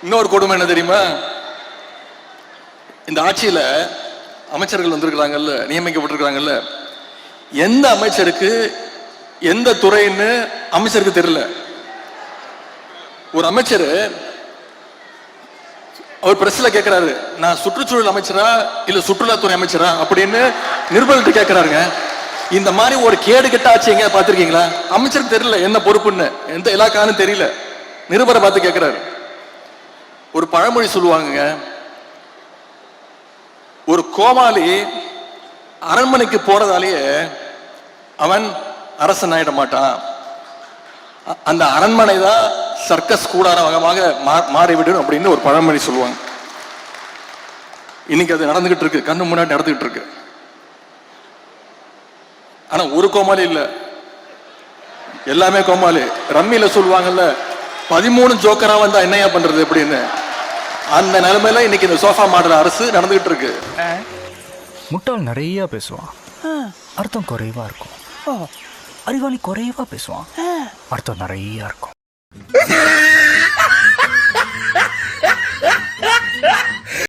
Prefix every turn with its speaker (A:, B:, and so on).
A: இன்னொரு கொடுமை என்ன தெரியுமா? இந்த ஆட்சியில அமைச்சர்கள் வந்திருக்கிறாங்கல்ல, நியமிக்கப்பட்டிருக்கிறாங்கல்ல, எந்த அமைச்சருக்கு எந்த துறைன்னு அமைச்சருக்கு தெரியல. ஒரு அமைச்சர் அவர் பிரஸ்ல கேட்கிறாரு, நான் சுற்றுச்சூழல் அமைச்சரா இல்ல சுற்றுலாத்துறை அமைச்சரா அப்படின்னு நிருபர்கிட்ட கேட்கிறாருங்க. இந்த மாதிரி ஒரு கேடு கெட்ட ஆட்சி எங்க பாத்திருக்கீங்களா? அமைச்சருக்கு தெரியல என்ன பொறுப்புன்னு, எந்த இலாக்கான்னு தெரியல. நிருபரை பார்த்து கேட்கிறாரு. ஒரு பழமொழி சொல்லுவாங்க, ஒரு கோமாளி அரண்மனைக்கு போறதாலேயே அவன் அரசன் ஆயிட மாட்டான். அந்த அரண்மனை தான் சர்க்கஸ் கூடாரமாக மாறிவிடும் அப்படின்னு ஒரு பழமொழி சொல்லுவாங்க. இன்னைக்கு அது நடந்துகிட்டு இருக்கு, கண்ணு முன்னாடி நடந்துகிட்டு இருக்கு. ஆனா ஒரு கோமாளி இல்ல, எல்லாமே கோமாளி. ரம்மியில சொல்லுவாங்கல்ல, 13 ஜோக்கரா வந்தா என்னையா பண்றது அப்படின்னு, அந்த நிலைமையில இன்னைக்கு இந்த சோஃபா மாடல் அரசு நடந்துகிட்டு இருக்கு.
B: முட்டாள் நிறைய பேசுவான், அர்த்தம் குறைவா இருக்கும். அறிவாளி குறைவா பேசுவான், அர்த்தம் நிறைய இருக்கும்.